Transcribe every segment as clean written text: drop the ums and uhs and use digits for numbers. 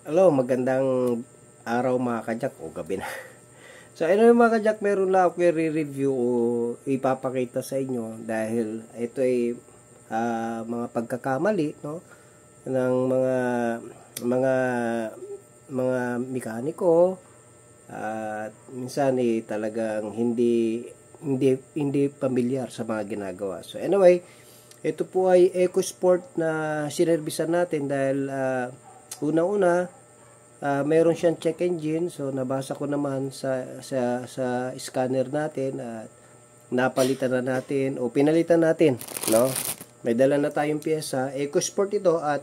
Hello, magandang araw mga kajak o gabi na. So, anyway mga kajak, meron lang ako i-review o ipapakita sa inyo dahil ito ay mga pagkakamali, no, ng mga mga mekaniko at minsan talagang hindi pamilyar sa mga ginagawa. So, anyway, ito po ay EcoSport na sinerbisan natin dahil una-una, mayroon siyang check engine. So, nabasa ko naman sa scanner natin at napalitan na natin o pinalitan natin, no? May dala na tayong pyesa. EcoSport ito at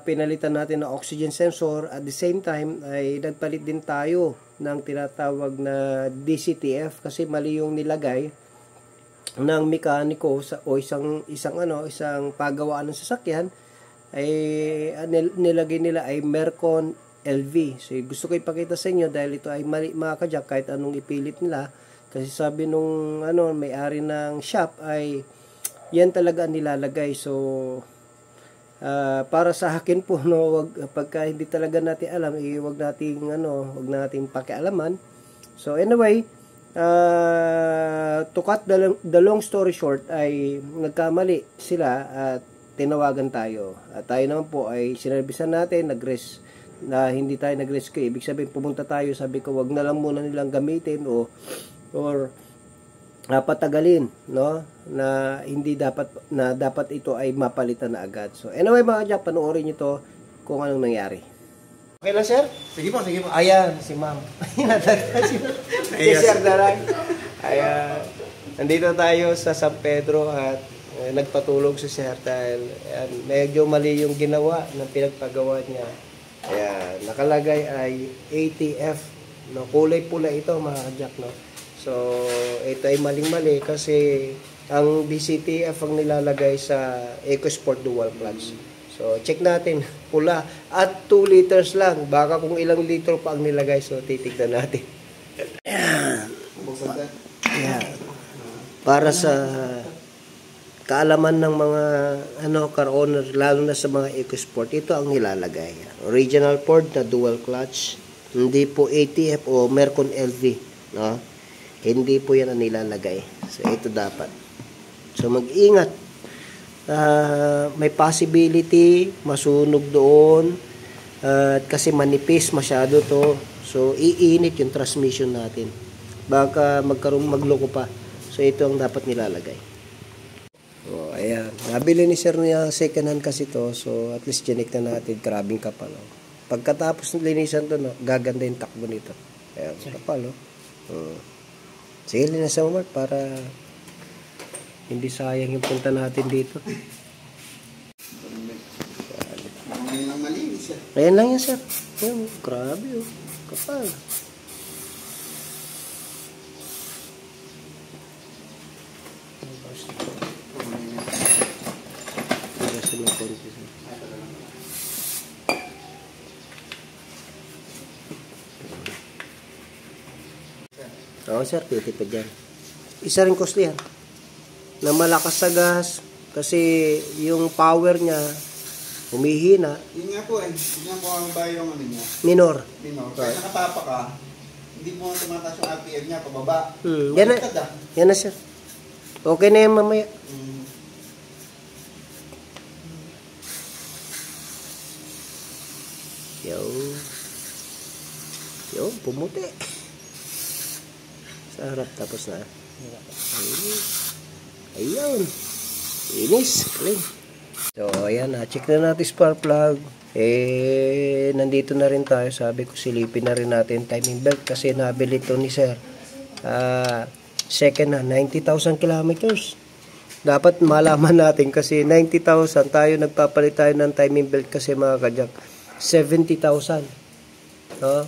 pinalitan natin ng oxygen sensor. At the same time, ay nagpalit din tayo ng tinatawag na DCTF kasi mali yung nilagay ng mekaniko o isang pagawaan ng sasakyan ay nilagay nila ay Mercon LV. So gusto ko ipakita sa inyo dahil ito ay mali mga kajak kahit anong ipilit nila kasi sabi nung may-ari ng shop ay yan talaga ang nilalagay. So para sa akin po, no, pagka hindi talaga natin alam, wag nating pakialaman. So anyway, to cut the long story short ay nagkamali sila at tinawagan tayo. At tayo naman po ay sinerbisan natin, na hindi tayo nag-rescue. Ibig sabihin, pumunta tayo, sabi ko, wag na lang muna nilang gamitin or patagalin, no? Na hindi dapat ito ay mapalitan na agad. So, anyway mga kajak, panoorin nyo to kung anong nangyari. Okay lang, sir? Sige po, sige po. Ayan, si ma'am. Si sir na lang. Ayan. Nandito tayo sa San Pedro at nagpatulog si sir dahil medyo mali yung ginawa ng pinagpagawa niya. Ayan, nakalagay ay ATF, no? Kulay pula ito mga kajak, no? So ito ay maling-mali kasi ang DCTF ang nilalagay sa EcoSport dual clutch. So check natin, pula at 2 liters lang, baka kung ilang litro pa ang nilagay. So titignan natin. Ayan. Para sa kaalaman ng mga car owner, lalo na sa mga EcoSport, ito ang nilalagay. Original Ford na dual clutch, hindi po ATF o Mercon LV, no? Hindi po yan ang nilalagay. So ito dapat. So mag-ingat. May possibility masunog doon kasi manipis masyado to. So iinit yung transmission natin. Baka magloko pa. So ito ang dapat nilalagay. Oh, ayan. Nabili ni sir niya second hand kasi to. So, at least chinik na natin. Grabing kapal. Oh. Pagkatapos ng linisan to, no, gaganda yung takbo nito. Ayan, kapal. Oh. Sige, linasan mo, Mark, para hindi sayang yung punta natin dito. Ayan lang yan, sir. Ayan, grabe. Oh. Kapal. Oo, sir, titipid yan. Isa rin costly yan. Na malakas sa gas kasi yung power niya humihina. Yun nga po Yun nga po ang ba yung niya? Minor. Kaya nakatapa ka, hindi mo tumataas yung RPM niya, pababa. Yan na, sir. Okay na yan mamaya. Yo, pumuti. Sa harap, tapos na. Ayun. Inis. Galing. So, ayan na. Check na natin spark plug. Nandito na rin tayo. Sabi ko, silipin na rin natin timing belt kasi nabili ito ni sir. Second na, 90,000 kilometers. Dapat malaman natin kasi 90,000 tayo nagpapalit tayo ng timing belt kasi mga kajak. 70,000. No?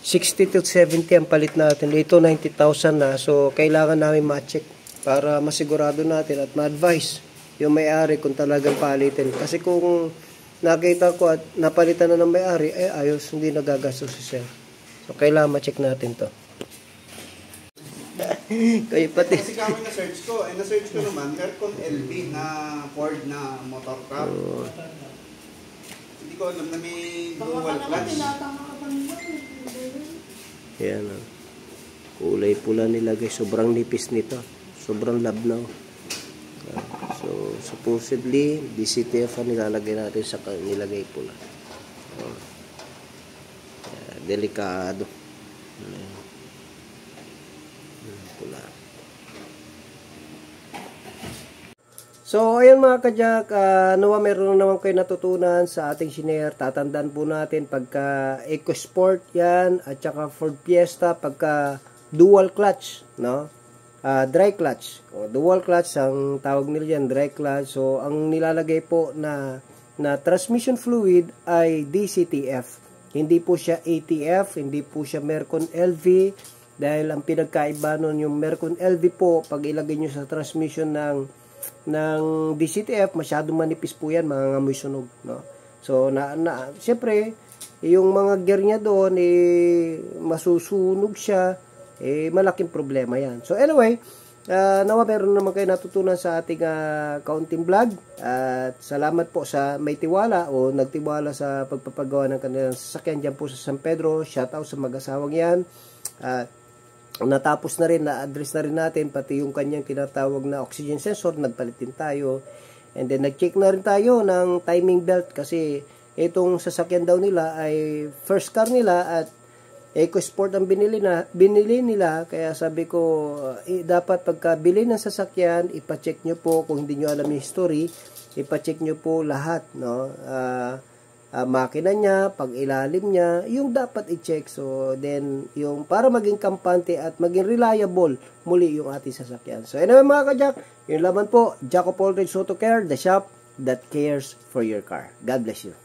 60 to 70 ang palit natin. Ito 90,000 na. So, kailangan namin ma-check para masigurado natin at ma-advise yung may-ari kung talagang palitin. Kasi kung nakita ko at napalitan na ng may-ari, ayos, hindi nagagastos si sir. So, kailangan ma-check natin to. Kayo pati. Kasi kami na-search ko naman, Mercon LV na Ford na motor car. Hindi ko alam na may Baka dual ka naman, clutch. tinatama ka pa nila. Ayan o. Kulay pula nilagay. Sobrang nipis nito. Sobrang labnaw. So, supposedly, DCTF ang nilalagay natin sa nilagay pula. Delikado. Pula. So, ayun mga kadyak, nawa meron naman kayo natutunan sa ating shinare. Tatandaan po natin pagka EcoSport yan, at saka Ford Fiesta, pagka dual clutch, no? Dry clutch. Dual clutch, ang tawag nila yan, dry clutch. So, ang nilalagay po na transmission fluid ay DCTF. Hindi po siya ATF, hindi po siya Mercon LV, dahil ang pinagkaiba nun yung Mercon LV po, pag ilagay nyo sa transmission ng DCTF, masyadong manipis po yan, mangangamoy sunog, no? So, siyempre, yung mga gear niya doon, masusunog siya, malaking problema yan. So, anyway, nawa meron naman kayo natutunan sa ating kaunting vlog, at salamat po sa may tiwala o nagtiwala sa pagpapagawa ng kanilang sasakyan dyan po sa San Pedro. Shout out sa mag-asawang yan. Natapos na rin, na-address na rin natin pati yung kanyang tinatawag na oxygen sensor, nagpalit din tayo. And then nag-check na rin tayo ng timing belt kasi itong sasakyan daw nila ay first car nila at EcoSport ang binili nila, kaya sabi ko dapat pagkabili ng sasakyan, ipa-check nyo po kung hindi nyo alam yung history, ipa-check nyo po lahat, no? Makina niya, pag-ilalim niya, yung dapat i-check. So, then, yung para maging kampante at maging reliable muli yung ating sasakyan. So, anyway mga kajak, yun laman po, Jack of all trades auto care, the shop that cares for your car. God bless you.